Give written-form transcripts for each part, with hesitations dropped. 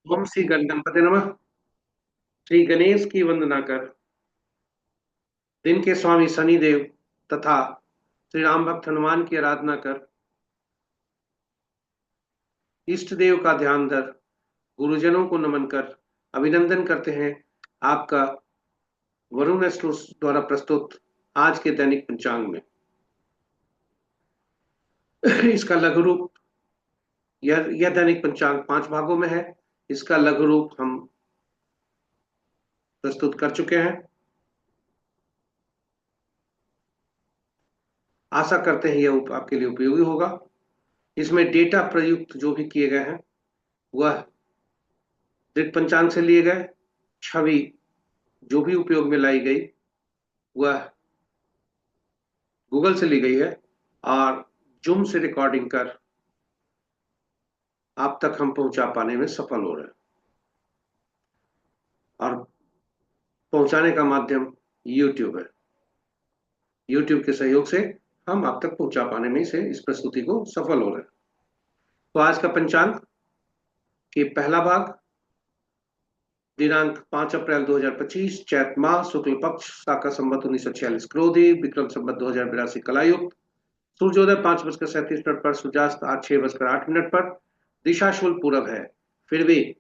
ओम श्री गणपति नमः। श्री गणेश की वंदना कर, दिन के स्वामी शनिदेव तथा श्री राम भक्त हनुमान की आराधना कर, इष्ट देव का ध्यान धर, गुरुजनों को नमन कर, अभिनंदन करते हैं आपका वरुण एस्ट्रोस द्वारा प्रस्तुत आज के दैनिक पंचांग में। इसका लघु रूप, यह दैनिक पंचांग 5 भागों में है। इसका लघु रूप हम प्रस्तुत कर चुके हैं। आशा करते हैं यह आपके लिए उपयोगी होगा। इसमें डेटा प्रयुक्त जो भी किए गए हैं वह दृक पंचांग से लिए गए। छवि जो भी उपयोग में लाई गई वह गूगल से ली गई है और जूम से रिकॉर्डिंग कर आप तक हम पहुंचा पाने में सफल हो रहे हैं। और पहुंचाने का माध्यम यूट्यूब है। यूट्यूब के सहयोग से हम आप तक पहुंचा पाने में से इस प्रस्तुति को सफल हो रहे हैं। तो आज का पंचांग के पहला भाग, दिनांक 5 अप्रैल 2025, चैत माह शुक्ल पक्ष, शाका संवत 1946 क्रोधी, विक्रम संवत 2082 कलायुक्त, सूर्योदय 5:37 पर, सूर्यास्त आज 6:08 पर, दिशा शूल पूरब है। फिर भी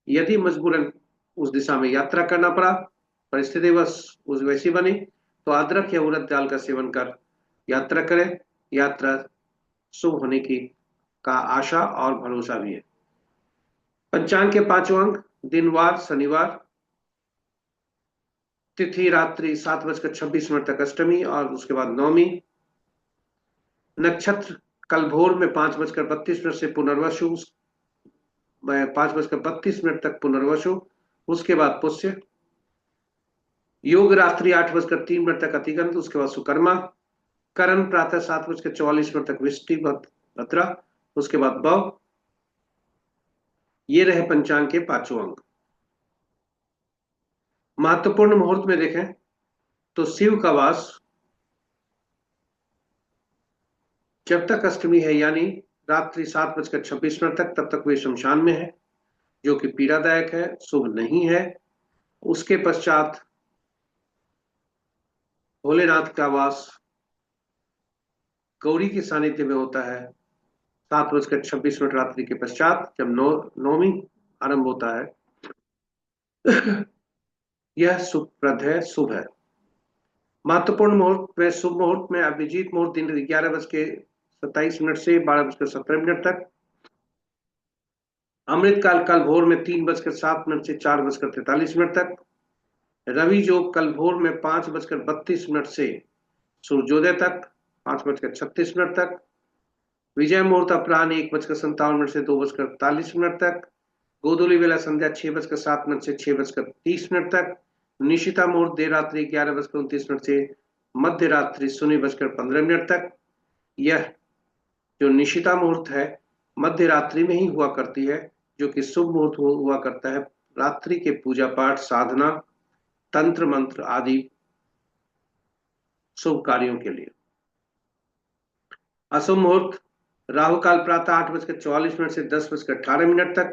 यदि मजबूरन उस दिशा में यात्रा करना पड़ा, परिस्थिति बस उस वैसी बनी, तो अदरक या उड़द दाल का सेवन कर यात्रा करें। यात्रा शुभ होने की का आशा और भरोसा भी है। पंचांग के 5 अंक, दिनवार शनिवार, तिथि रात्रि 7:26 तक अष्टमी और उसके बाद नवमी, नक्षत्र कल भोर में 5:32 से पुनर्वसु, 5:32 तक पुनर्वसु, उसके बाद पुष्य योग, रात्रि 8:03 तक अतिगंत, उसके बाद सुकर्मा, करण प्रातः 7:44 तक विष्टि भद्रा, उसके बाद बव। ये रहे पंचांग के 5 अंक। महत्वपूर्ण मुहूर्त में देखें तो शिव का वास जब तक अष्टमी है यानी रात्रि 7:26 तक, तब तक वे शमशान में है, जो कि पीड़ादायक है, शुभ नहीं है। उसके पश्चात भोलेनाथ का वास गौरी के सानिध्य में होता है 7:26 रात्रि के पश्चात, जब नौमी आरंभ होता है। यह सुप्रद है, शुभ है। महत्वपूर्ण मुहूर्त में, शुभ मुहूर्त में अभिजीत मुहूर्त दिन 11:27 से 12:17 तक। अमृत काल कल भोर में 3:07 से 4:43 तक। रवि जोग कल भोर में 5:32 से सूर्योदय तक 5:36 तक। विजय मुहूर्त अपराह्न 1:57 से 2:48 तक। गोधूली वेला संध्या 6:07 से 6:30 तक। निशिता मुहूर्त देर रात्रि 11:29 से मध्य रात्रि 0:15 तक। यह जो निशिता मुहूर्त है मध्य रात्रि में ही हुआ करती है, जो कि शुभ मुहूर्त हुआ करता है रात्रि के पूजा पाठ, साधना, तंत्र मंत्र आदि शुभ कार्यों के लिए। अशुभ मुहूर्त राहु काल प्रातः 8:44 से 10:18 तक।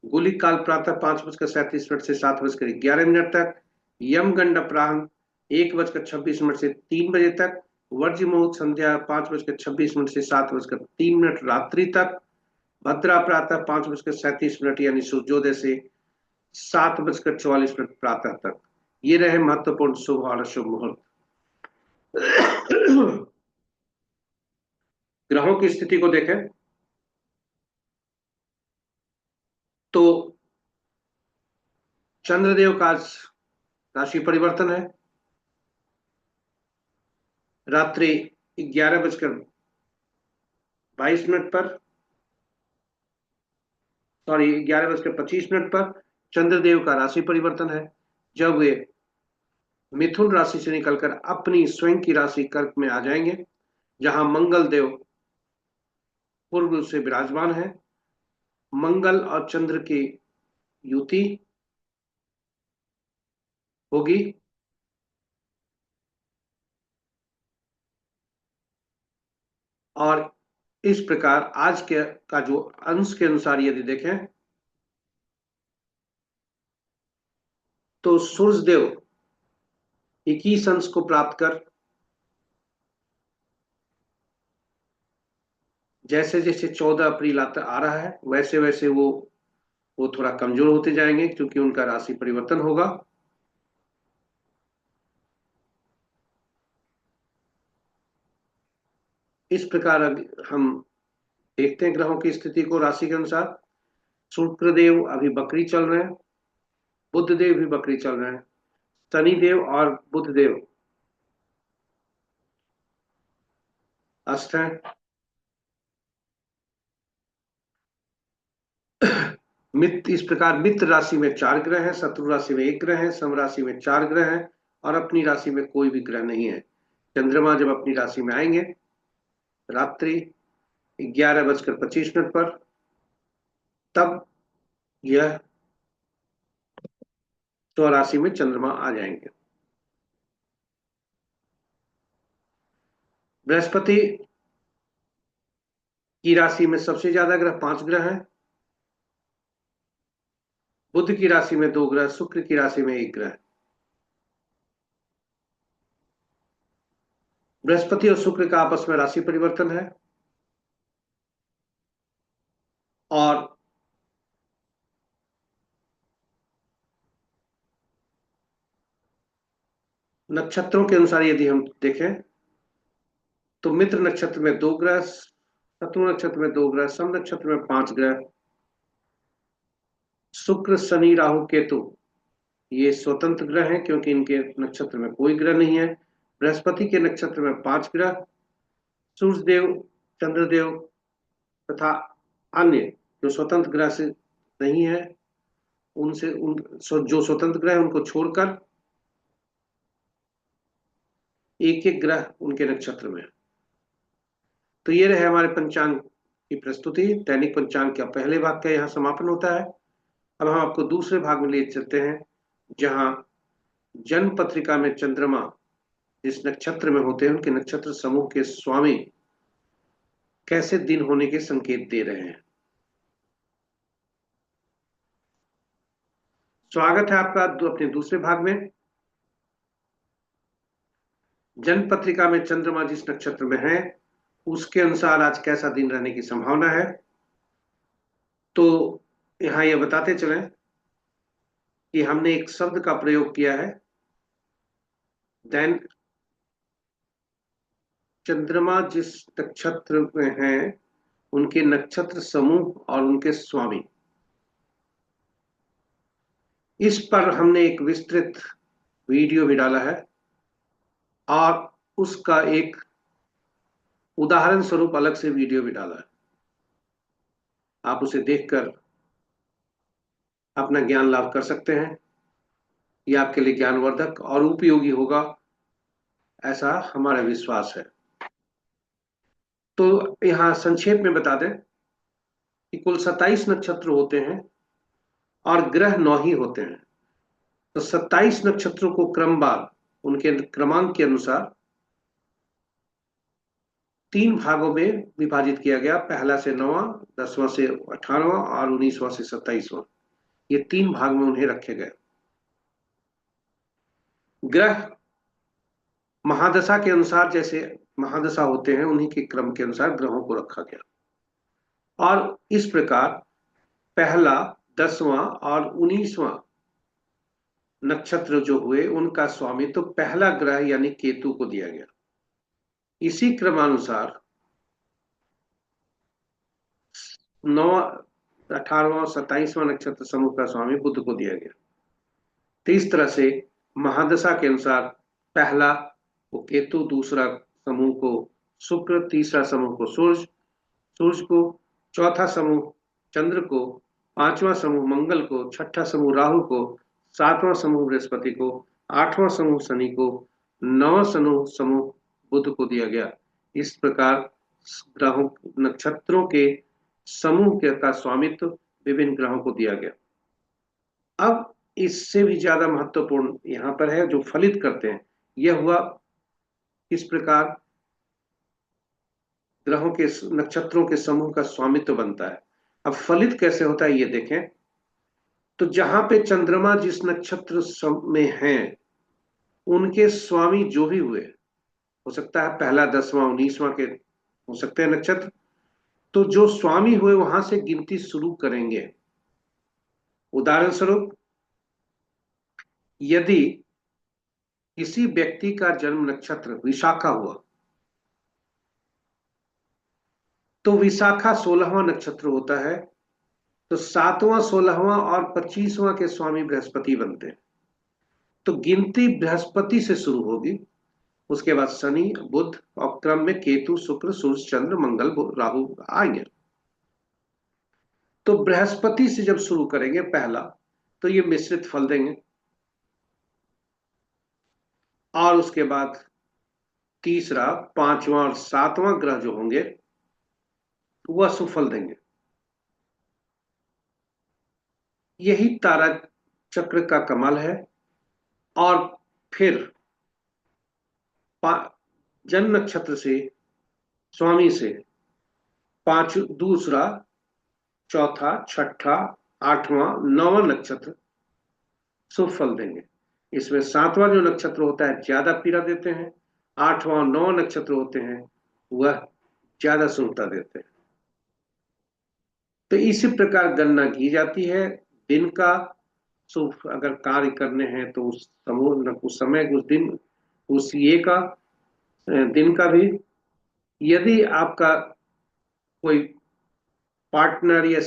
गुलिक काल प्रातः 5:37 से 7:11 तक। यमगंड अपराह्न 1:26 से 3 बजे तक। वर्ज्य मुहूर्त संध्या 5:26 से 7:03 रात्रि तक। भद्रा प्रातः 5:37 यानी सूर्योदय से 7:44 प्रातः तक। ये रहे महत्वपूर्ण शुभ और अशुभ मुहूर्त। ग्रहों की स्थिति को देखें तो चंद्रदेव का आज राशि परिवर्तन है। रात्रि 11:22 पर, सॉरी 11:25 पर चंद्रदेव का राशि परिवर्तन है, जब वे मिथुन राशि से निकलकर अपनी स्वयं की राशि कर्क में आ जाएंगे, जहां मंगल देव पूर्व से विराजमान है। मंगल और चंद्र की युति होगी। और इस प्रकार आज के का जो अंश के अनुसार यदि देखें तो सूर्यदेव 21 अंश को प्राप्त कर जैसे जैसे 14 अप्रैल आ रहा है वैसे वैसे वो थोड़ा कमजोर होते जाएंगे क्योंकि उनका राशि परिवर्तन होगा। इस प्रकार हम देखते हैं ग्रहों की स्थिति को राशि के अनुसार। शुक्रदेव अभी बकरी चल रहे हैं, बुध देव भी बकरी चल रहे हैं, शनिदेव और बुध देव अस्त हैं। मित्र इस प्रकार मित्र राशि में 4 ग्रह हैं, शत्रु राशि में 1 ग्रह है, सम राशि में 4 ग्रह हैं और अपनी राशि में कोई भी ग्रह नहीं है। चंद्रमा जब अपनी राशि में आएंगे रात्रि 11:25 पर, तब यह स्वराशि में चंद्रमा आ जाएंगे। बृहस्पति की राशि में सबसे ज्यादा ग्रह 5 ग्रह हैं। बुध की राशि में 2 ग्रह, शुक्र की राशि में 1 ग्रह। बृहस्पति और शुक्र का आपस में राशि परिवर्तन है और नक्षत्रों के अनुसार यदि हम देखें तो मित्र नक्षत्र में 2 ग्रह, शत्रु नक्षत्र में 2 ग्रह, सम नक्षत्र में 5 ग्रह, शुक्र शनि राहु केतु ये स्वतंत्र ग्रह हैं क्योंकि इनके नक्षत्र में कोई ग्रह नहीं है। बृहस्पति के नक्षत्र में 5 ग्रह, सूर्यदेव, चंद्रदेव तथा अन्य जो स्वतंत्र ग्रह से नहीं है उनसे जो स्वतंत्र ग्रह है उनको छोड़कर एक एक ग्रह उनके नक्षत्र में। तो ये रहे हमारे पंचांग की प्रस्तुति। दैनिक पंचांग का पहले भाग का यहाँ समापन होता है। अब हम आपको दूसरे भाग में ले चलते हैं जहां जन्म पत्रिका में चंद्रमा जिस नक्षत्र में होते हैं उनके नक्षत्र समूह के स्वामी कैसे दिन होने के संकेत दे रहे हैं। स्वागत है आपका अपने दूसरे भाग में। जन्म पत्रिका में चंद्रमा जिस नक्षत्र में है उसके अनुसार आज कैसा दिन रहने की संभावना है। तो यहां यह बताते चलें कि हमने एक शब्द का प्रयोग किया है, दैन चंद्रमा जिस नक्षत्र में है उनके नक्षत्र समूह और उनके स्वामी। इस पर हमने एक विस्तृत वीडियो भी डाला है और उसका एक उदाहरण स्वरूप अलग से वीडियो भी डाला है। आप उसे देखकर अपना ज्ञान लाभ कर सकते हैं। यह आपके लिए ज्ञानवर्धक और उपयोगी होगा ऐसा हमारा विश्वास है। तो यहां संक्षेप में बता दें कि कुल 27 नक्षत्र होते हैं और ग्रह 9 ही होते हैं। तो 27 नक्षत्रों को क्रमवार उनके क्रमांक के अनुसार 3 भागों में विभाजित किया गया। पहला से 9वां, 10वां से 18वां और 19वां से 27वां, ये 3 भाग में उन्हें रखे गए। ग्रह महादशा के अनुसार जैसे महादशा होते हैं उन्हीं के क्रम के अनुसार ग्रहों को रखा गया और इस प्रकार पहला, 10वां और 19वां नक्षत्र जो हुए उनका स्वामी तो पहला ग्रह यानी केतु को दिया गया। इसी क्रमानुसार 9, 18वां, 27वां नक्षत्र समूह का स्वामी बुध को दिया गया। तो इस तरह से महादशा के अनुसार पहला को केतु, दूसरा समूह को शुक्र, तीसरा समूह को सूर्य, सूर्य को, चौथा समूह चंद्र को, 5वां समूह मंगल को, छठा समूह राहु को, 7वां समूह बृहस्पति को, 8वां समूह शनि को, 9वां समूह बुध को दिया गया। इस प्रकार ग्रहों नक्षत्रों के समूह का स्वामित्व विभिन्न ग्रहों को दिया गया। अब इससे भी ज्यादा महत्वपूर्ण यहां पर है जो फलित करते हैं। यह हुआ किस प्रकार ग्रहों के नक्षत्रों के समूह का स्वामित्व बनता है। अब फलित कैसे होता है ये देखें। तो जहां पे चंद्रमा जिस नक्षत्र में हैं, उनके स्वामी जो भी हुए, हो सकता है पहला, 10वां, 19वां के हो सकते हैं नक्षत्र, तो जो स्वामी हुए वहां से गिनती शुरू करेंगे। उदाहरण स्वरूप, यदि किसी व्यक्ति का जन्म नक्षत्र विशाखा हुआ, तो विशाखा 16वां नक्षत्र होता है, तो 7वां, 16वां और 25वां के स्वामी बृहस्पति बनते हैं। तो गिनती बृहस्पति से शुरू होगी, उसके बाद शनि, बुध, और क्रम में केतु, शुक्र, सूर्य, चंद्र, मंगल, राहु आएंगे। तो बृहस्पति से जब शुरू करेंगे पहला, तो ये मिश्रित फल देंगे, और उसके बाद तीसरा, पांचवा और सातवां ग्रह जो होंगे वह सुफल देंगे। यही तारा चक्र का कमाल है। और फिर जन्म नक्षत्र से, स्वामी से, दूसरा, चौथा, छठा, आठवां, नौवां नक्षत्र शुभ फल देंगे। इसमें सातवां जो नक्षत्र होता है ज्यादा पीड़ा देते हैं, आठवां और नौवां नक्षत्र होते हैं वह ज्यादा शुभता देते हैं। तो इसी प्रकार गणना की जाती है। दिन का शुभ अगर कार्य करने हैं तो उस समूह, उस समय, उस दिन, उस ये का दिन का भी, यदि आपका कोई पार्टनर या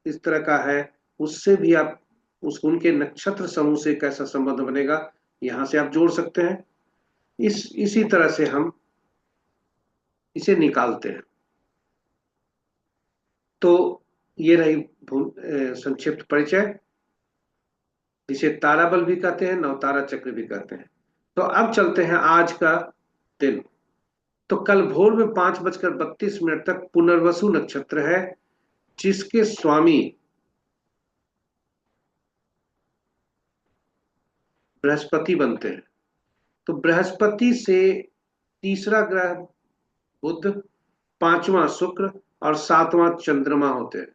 इस तरह का है, उससे भी आप उस उनके नक्षत्र समूह से कैसा संबंध बनेगा, यहां से आप जोड़ सकते हैं। इसी तरह से हम इसे निकालते हैं। तो ये रही संक्षिप्त परिचय, जिसे ताराबल भी कहते हैं, नवतारा चक्र भी कहते हैं। तो अब चलते हैं आज का दिन। तो कल भोर में 5:32 तक पुनर्वसु नक्षत्र है, जिसके स्वामी बृहस्पति बनते हैं। तो बृहस्पति से तीसरा ग्रह बुध, पांचवा शुक्र और सातवां चंद्रमा होते हैं।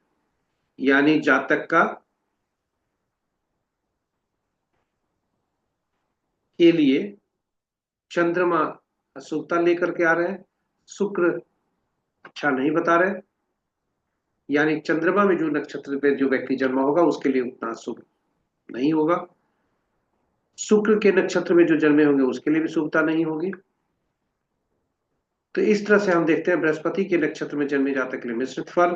यानी जातक का के लिए चंद्रमा अशुभता लेकर के आ रहे हैं, शुक्र अच्छा नहीं बता रहे। यानी चंद्रमा में जो नक्षत्र पे जो व्यक्ति जन्मा होगा उसके लिए उतना शुभ नहीं होगा। शुक्र के नक्षत्र में जो जन्मे होंगे उसके लिए भी शुभता नहीं होगी। तो इस तरह से हम देखते हैं बृहस्पति के नक्षत्र में जन्मे जातक के लिए मिश्रित फल,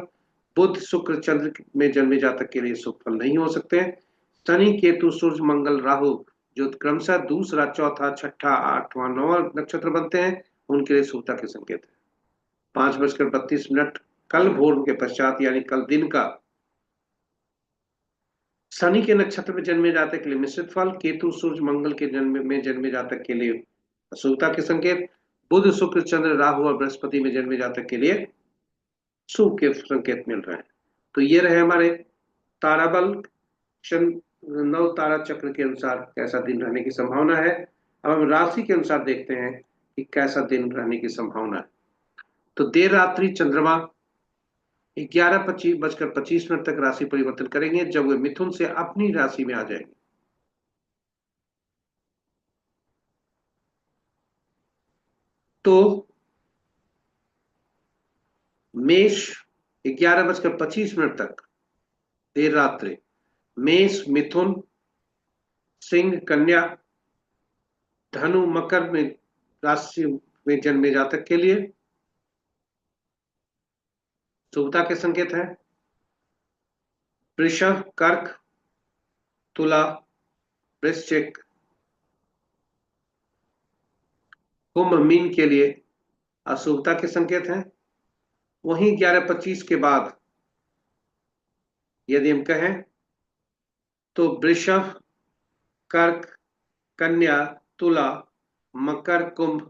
बुध, शुक्र, चंद्र में जन्मे जातक के लिए शुभ फल नहीं हो सकते हैं। शनि, केतु, सूर्य, मंगल, राहु जो क्रमशः दूसरा, चौथा, छठा, आठवां, नौवां नक्षत्र बनते हैं, उनके लिए शुभता के संकेत है। 5:32 कल भोर के पश्चात, यानी कल दिन का, शनि के नक्षत्र में जन्मे जातक के लिए मिश्रित फल, केतु, सूर्य, मंगल के जन्म में जन्मे जातक के लिए अशुभता के संकेत, बुध, शुक्र, चंद्र, राहु और बृहस्पति में जन्मे जातक के लिए शुभ के संकेत मिल रहे हैं। तो ये रहे हमारे ताराबल नव तारा चक्र के अनुसार कैसा दिन रहने की संभावना है। अब हम राशि के अनुसार देखते हैं कि कैसा दिन रहने की संभावना है। तो देर रात्रि चंद्रमा 11:25 तक राशि परिवर्तन करेंगे, जब वे मिथुन से अपनी राशि में आ जाएंगे। तो मेष 11:25 तक देर रात्रि, मेष, मिथुन, सिंह, कन्या, धनु, मकर में राशि में जन्मे जातक के लिए शुभता के संकेत है। वृषभ, कर्क, तुला, वृश्चिक, कुंभ, मीन के लिए अशुभता के संकेत हैं। वहीं 11:25 के बाद यदि हम कहें तो वृषभ, कर्क, कन्या, तुला, मकर, कुंभ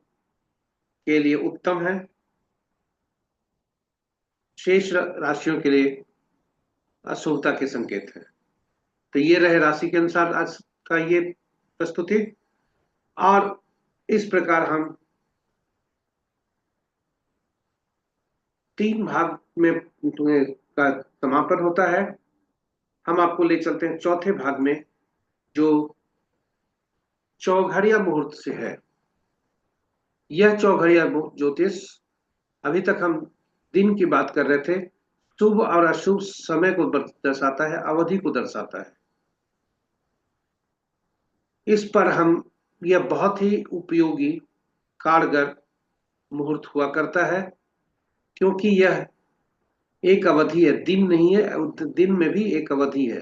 के लिए उत्तम है। शेष राशियों के लिए अशुभता के संकेत है। तो ये रहे राशि के अनुसार आज का ये प्रस्तुति। और इस प्रकार हम 3 भाग में का समापन होता है। हम आपको ले चलते हैं चौथे भाग में, जो चौघड़िया मुहूर्त से है। यह चौघड़िया ज्योतिष, अभी तक हम दिन की बात कर रहे थे, शुभ और अशुभ समय को दर्शाता है, अवधि को दर्शाता है। इस पर हम, यह बहुत ही उपयोगी कारगर मुहूर्त हुआ करता है, क्योंकि यह एक अवधि है, दिन नहीं है, दिन में भी एक अवधि है।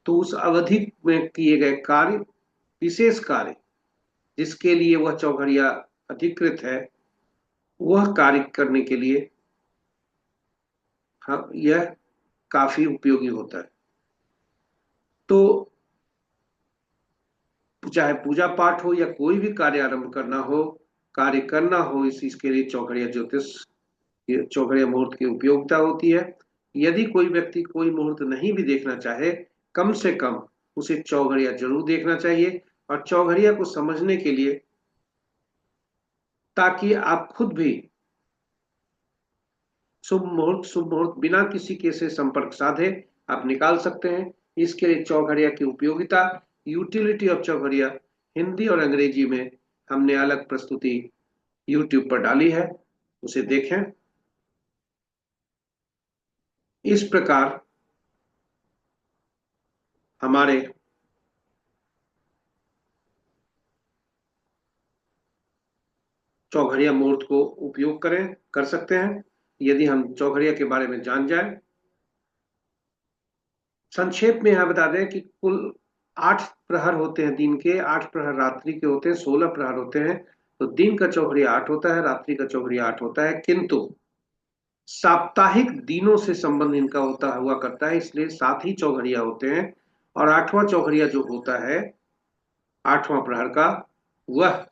तो उस अवधि में किए गए कार्य, विशेष कार्य जिसके लिए वह चौघड़िया अधिकृत है, वह कार्य करने के लिए हाँ यह काफी उपयोगी होता है। तो चाहे पूजा पाठ हो या कोई भी कार्य आरंभ करना हो, कार्य करना हो, इस चीज के लिए चौघड़िया ज्योतिष, चौघड़िया मुहूर्त की उपयोगिता होती है। यदि कोई व्यक्ति कोई मुहूर्त नहीं भी देखना चाहे, कम से कम उसे चौघड़िया जरूर देखना चाहिए, और चौघड़िया को समझने के लिए, ताकि आप खुद भी शुभ मुहूर्त बिना किसी के से संपर्क साधे आप निकाल सकते हैं। इसके लिए चौघड़िया की उपयोगिता, यूटिलिटी ऑफ चौघड़िया, हिंदी और अंग्रेजी में हमने अलग प्रस्तुति यूट्यूब पर डाली है, उसे देखें। इस प्रकार हमारे चौघड़िया मुहूर्त को उपयोग कर सकते हैं, यदि हम चौघड़िया के बारे में जान जाए। संक्षेप में यह बता दें कि कुल 8 प्रहर होते हैं, दिन के 8 प्रहर रात्रि के होते हैं, 16 प्रहर होते हैं। तो दिन का चौघड़िया 8 होता है, रात्रि का चौघड़िया 8 होता है, किंतु साप्ताहिक दिनों से संबंध इनका होता हुआ करता है, इसलिए 7 ही चौघड़िया होते हैं। और 8वां चौघड़िया जो होता है, 8वां प्रहर का, वह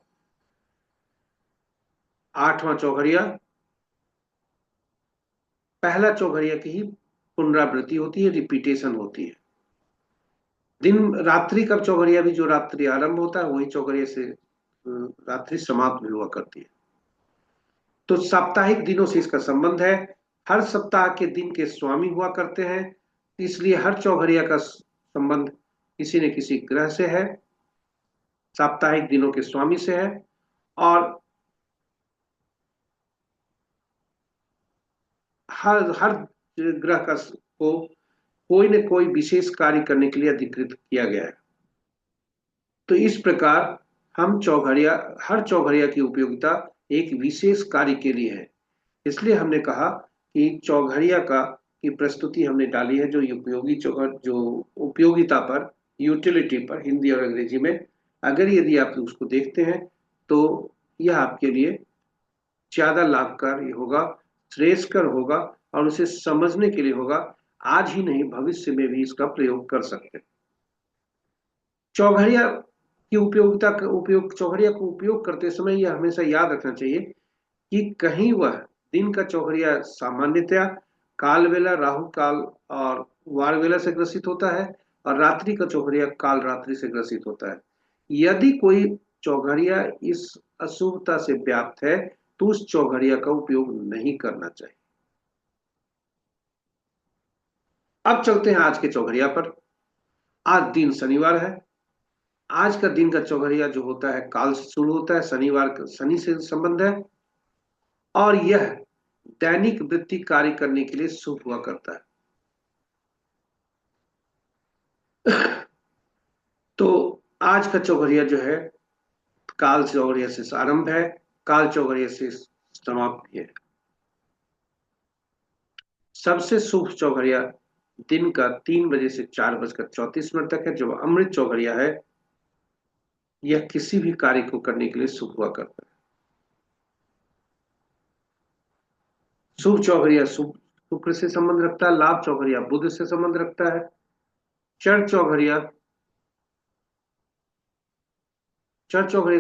8वां चौघड़िया पहला चौघड़िया की ही पुनरावृत्ति होती है, रिपीटेशन होती है। दिन रात्रि का चौघड़िया भी, जो रात्रि आरंभ होता है, वही चौघड़िया से रात्रि समाप्त भी हुआ करती है। तो साप्ताहिक दिनों से इसका संबंध है। हर सप्ताह के दिन के स्वामी हुआ करते हैं, इसलिए हर चौघड़िया का संबंध किसी न किसी ग्रह से है, साप्ताहिक दिनों के स्वामी से है। और हर हर ग्रह का को कोई न कोई विशेष कार्य करने के लिए अधिकृत किया गया है। तो इस प्रकार हम चौघड़िया, हर चौघड़िया की उपयोगिता एक विशेष कार्य के लिए है। इसलिए हमने कहा कि चौघड़िया का की प्रस्तुति हमने डाली है, जो उपयोगी जो उपयोगिता पर, यूटिलिटी पर, हिंदी और अंग्रेजी में। अगर यदि आप उसको देखते हैं तो यह आपके लिए ज्यादा लाभकारी होगा, श्रेयस्कर होगा, और उसे समझने के लिए होगा। आज ही नहीं, भविष्य में भी इसका प्रयोग कर सकते हैं। चौघड़िया की उपयोगिता का उपयोग, चौघड़िया को उपयोग करते समय यह हमेशा याद रखना चाहिए कि कहीं वह दिन का चौघड़िया सामान्यतया काल वेला, राहु काल और वार वेला से ग्रसित होता है, और रात्रि का चौघड़िया काल रात्रि से ग्रसित होता है। यदि कोई चौघड़िया इस अशुभता से व्याप्त है, तो उस चौघड़िया का उपयोग नहीं करना चाहिए। अब चलते हैं आज के चौघड़िया पर। आज दिन शनिवार है। आज का दिन का चौघड़िया जो होता है, काल से शुरू होता है, शनिवार का शनि से संबंध है, और यह दैनिक वृत्ति कार्य करने के लिए शुभ हुआ करता है। तो आज का चौघड़िया जो है, काल चौघड़िया से आरंभ है, काल चौघड़िया से समाप्त भी है। सबसे शुभ चौघड़िया दिन का 3 बजे से 4:34 तक है, जो अमृत चौघड़िया है। यह किसी भी कार्य को करने के लिए शुभ हुआ करता है। शुभ चौघड़िया शुक्र से संबंध रखता है, लाभ चौघड़िया बुध से संबंध रखता है, चर चौघड़िया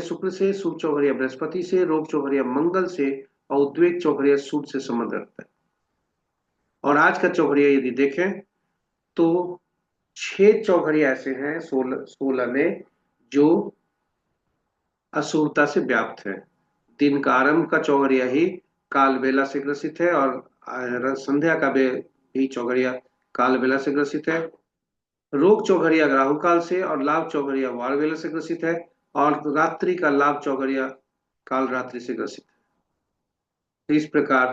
शुक्र से, शुभ चौघड़िया बृहस्पति से, रोग चौघड़िया मंगल से, और उद्वेग चौघड़िया सूर्य से संबंध रखता है। और आज का चौघड़िया यदि देखें तो 6 चौघड़िया ऐसे हैं 16 में, जो अशुभता से व्याप्त है। दिन का आरंभ का चौघड़िया ही काल बेला से ग्रसित है, और संध्या का भी चौघड़िया काल बेला से ग्रसित है। रोग चौघड़िया राहु काल से और लाभ चौघड़िया वार वेला से ग्रसित है, और रात्रि का लाभ चौघड़िया काल रात्रि से ग्रसित है। तो इस प्रकार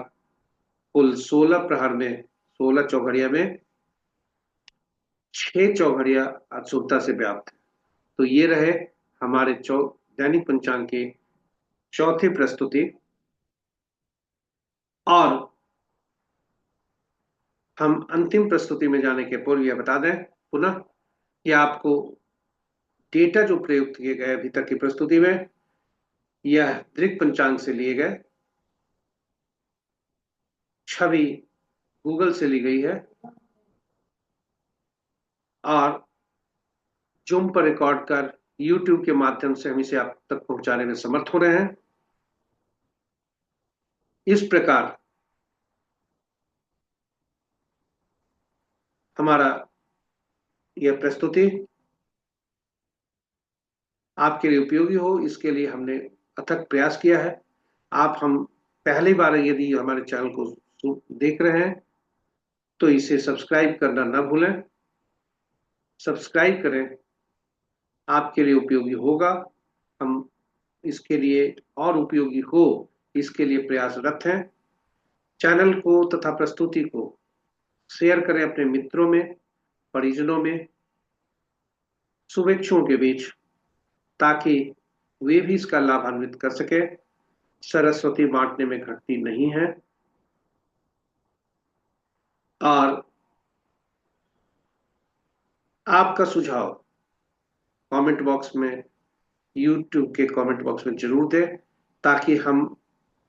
कुल 16 प्रहर में, 16 चौघड़िया में 6 चौघड़िया अशुभता से व्याप्त है। तो ये रहे हमारे दैनिक पंचांग के चौथी प्रस्तुति। और हम अंतिम प्रस्तुति में जाने के पूर्व यह बता दें पुनः कि आपको डेटा जो प्रयुक्त किए गए अभी तक की प्रस्तुति में, यह दृक पंचांग से लिए गए, छवि गूगल से ली गई है और जूम पर रिकॉर्ड कर यूट्यूब के माध्यम से हम इसे आप तक पहुंचाने में समर्थ हो रहे हैं। इस प्रकार हमारा यह प्रस्तुति आपके लिए उपयोगी हो, इसके लिए हमने अथक प्रयास किया है। आप हम पहली बार यदि हमारे चैनल को देख रहे हैं तो इसे सब्सक्राइब करना न भूलें। सब्सक्राइब करें, आपके लिए उपयोगी होगा। हम इसके लिए और उपयोगी हो, इसके लिए प्रयासरत हैं। चैनल को तथा प्रस्तुति को शेयर करें अपने मित्रों में, परिजनों में, शुभेच्छुओं के बीच, ताकि वे भी इसका लाभान्वित कर सके। सरस्वती बांटने में घटती नहीं है। और आपका सुझाव कमेंट बॉक्स में, यूट्यूब के कमेंट बॉक्स में जरूर दें, ताकि हम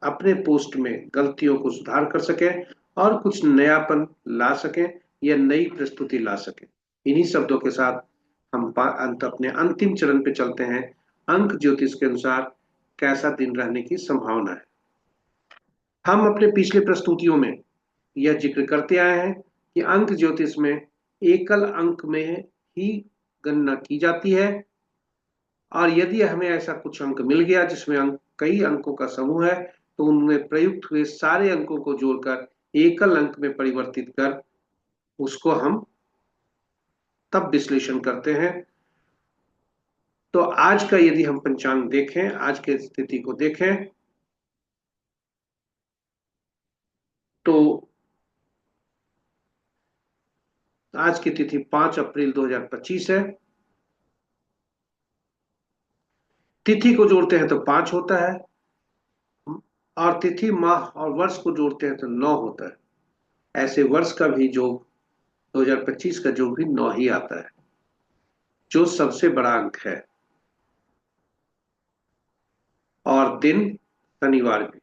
अपने पोस्ट में गलतियों को सुधार कर सकें और कुछ नयापन ला सकें या नई प्रस्तुति ला सकें। इन्हीं शब्दों के साथ हम अपने अंतिम चरण पे चलते हैं। अंक ज्योतिष के अनुसार कैसा दिन रहने की संभावना है। हम अपने पिछले प्रस्तुतियों में यह जिक्र करते आए हैं कि अंक ज्योतिष में एकल अंक में ही गणना की जाती है, और यदि हमें ऐसा कुछ अंक मिल गया जिसमें कई अंकों का समूह है, तो उनमें प्रयुक्त हुए सारे अंकों को जोड़कर एकल अंक में परिवर्तित कर उसको हम तब विश्लेषण करते हैं। तो आज का यदि हम पंचांग देखें, आज की स्थिति को देखें, तो आज की तिथि 5 अप्रैल 2025 है। तिथि को जोड़ते हैं तो 5 होता है, और तिथि माह और वर्ष को जोड़ते हैं तो 9 होता है। ऐसे वर्ष का भी जोग 2025 का जोग भी 9 ही आता है, जो सबसे बड़ा अंक है। और दिन शनिवार भी।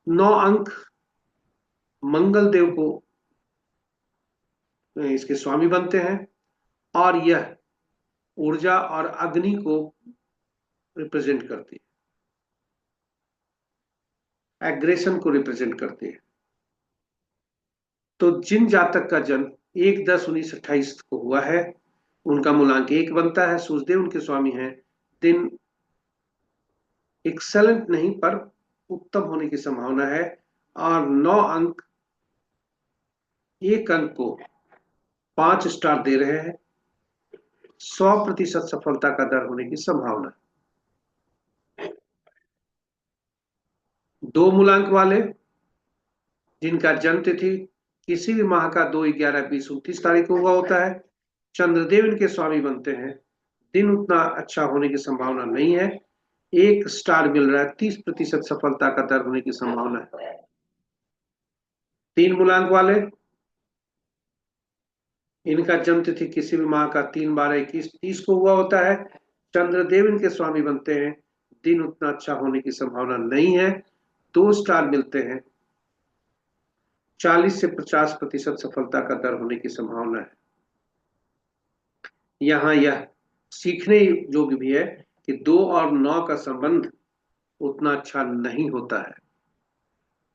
9 अंक मंगल देव को इसके स्वामी बनते हैं, और यह ऊर्जा और अग्नि को रिप्रेजेंट करती है, एग्रेशन को रिप्रेजेंट करती है। तो जिन जातक का जन्म 1/10/1928 को हुआ है, उनका मूलांक 1 बनता है। सूर्यदेव उनके स्वामी हैं। दिन एक्सेलेंट नहीं पर उत्तम होने की संभावना है, और 9 अंक एक अंक को 5 स्टार दे रहे हैं। 100% सफलता का दर होने की संभावना। 2 मूलांक वाले जिनका जन्म तिथि किसी भी माह का 2, 11, 20, 29 तारीख को हुआ होता है, चंद्रदेव इनके स्वामी बनते हैं। दिन उतना अच्छा होने की संभावना नहीं है। 1 स्टार मिल रहा है। 30% सफलता का दर होने की संभावना है। 3 मूलांक वाले, इनका जन्म तिथि किसी भी माह का 3, 12, 21, 30 को हुआ होता है। चंद्रदेव इनके स्वामी बनते हैं। दिन उतना अच्छा होने की संभावना नहीं है। 2 स्टार मिलते हैं। 40 से 50% सफलता का दर होने की संभावना है। यहाँ यह सीखने योग्य भी है कि 2 और 9 का संबंध उतना अच्छा नहीं होता है।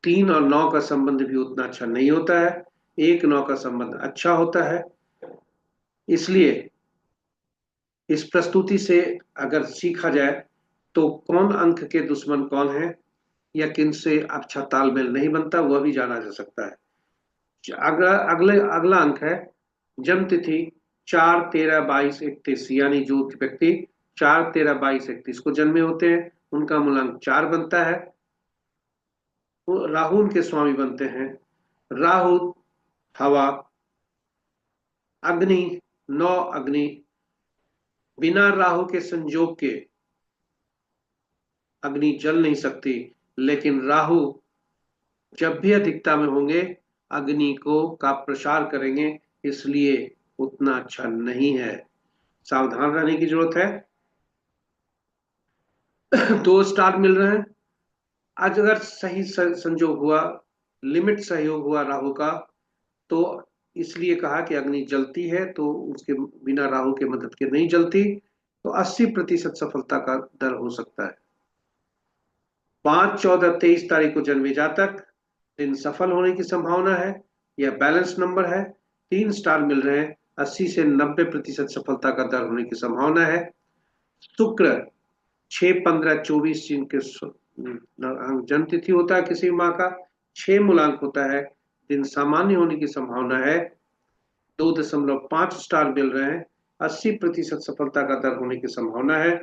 3 और 9 का संबंध भी उतना अच्छा नहीं होता है। 1, 9 का संबंध अच्छा होता है। इसलिए इस प्रस्तुति से अगर सीखा जाए तो कौन अंक के दुश्मन कौन है, या किन से अच्छा तालमेल नहीं बनता, वह भी जाना जा सकता है। अगला अंक है जन्म तिथि 4/13/22/31, यानी जो व्यक्ति 4/13/22/31 को जन्मे होते हैं उनका मूलांक 4 बनता है। वो राहु उनके स्वामी बनते हैं। राहु हवा, अग्नि, 9 अग्नि, बिना राहु के संयोग के अग्नि जल नहीं सकती, लेकिन राहु जब भी अधिकता में होंगे अग्नि को का प्रसार करेंगे, इसलिए उतना अच्छा नहीं है, सावधान रहने की जरूरत है। 2 स्टार मिल रहे हैं। आज अगर सही संयोग हुआ, लिमिट सहयोग हुआ राहु का, तो इसलिए कहा कि अग्नि जलती है तो उसके बिना राहु के मदद के नहीं जलती, तो 80% सफलता का दर हो सकता है। 5/14/23 को जन्मे जातक, दिन सफल होने की संभावना है। यह बैलेंस नंबर है। 3 स्टार मिल रहे हैं। 80 से 90% सफलता का दर होने की संभावना है। शुक्र 6/15/24 जिनके जन्म तिथि होता है किसी माह का, 6 मूलांक होता है, दिन सामान्य होने की संभावना है। 2.5 स्टार मिल रहे हैं। 80% सफलता का दर होने की संभावना है।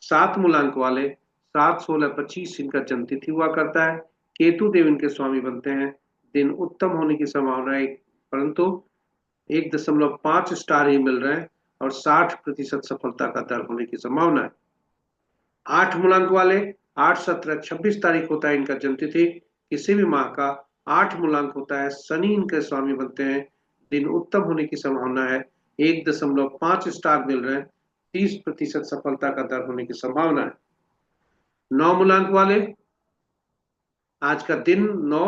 7 मूलांक वाले 7/16/25 इनका जन्म तिथि हुआ करता है। केतु देव इनके स्वामी बनते हैं। दिन उत्तम होने की संभावना है, परंतु 1.5 स्टार ही मिल रहे हैं और 60% सफलता का दर होने की संभावना है। 8 मूलांक वाले 8/17/26 होता है इनका जन्म तिथि। किसी भी माह का 8 मूलांक होता है, शनि इनके स्वामी बनते हैं। दिन उत्तम होने की संभावना है। 1.5 स्टार मिल रहे हैं। 30% सफलता का दर होने की संभावना है। 9 मूलांक वाले, आज का दिन 9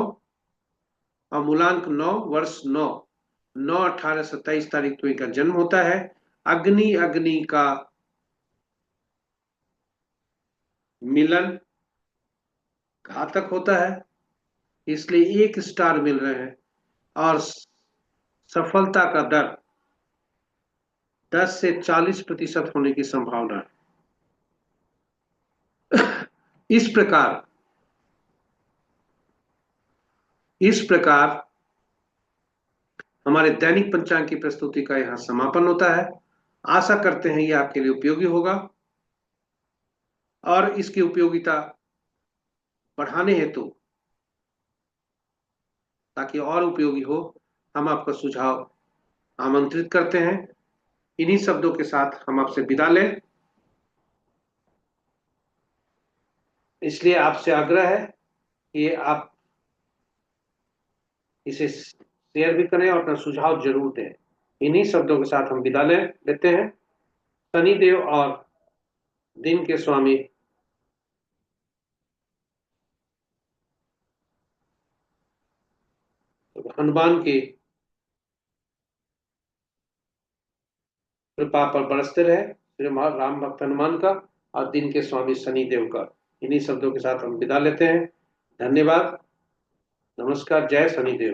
और मूलांक 9, वर्ष 9, 9/18/27 को इनका जन्म होता है। अग्नि अग्नि का मिलन घातक होता है, इसलिए 1 स्टार मिल रहे हैं और सफलता का दर 10 से 40% होने की संभावना है। इस प्रकार हमारे दैनिक पंचांग की प्रस्तुति का यहां समापन होता है। आशा करते हैं यह आपके लिए उपयोगी होगा, और इसकी उपयोगिता बढ़ाने हेतु, ताकि और उपयोगी हो, हम आपका सुझाव आमंत्रित करते हैं। इन्हीं शब्दों के साथ हम आपसे विदा लें। इसलिए आपसे आग्रह है कि आप इसे शेयर भी करें और अपना सुझाव जरूर दें। इन्हीं शब्दों के साथ हम विदा लेते हैं। शनिदेव और दिन के स्वामी हनुमान की कृपा पर बरसते रहे, श्री राम भक्त हनुमान का और दिन के स्वामी शनिदेव का। इन्हीं शब्दों के साथ हम विदा लेते हैं। धन्यवाद। नमस्कार। जय शनिदेव।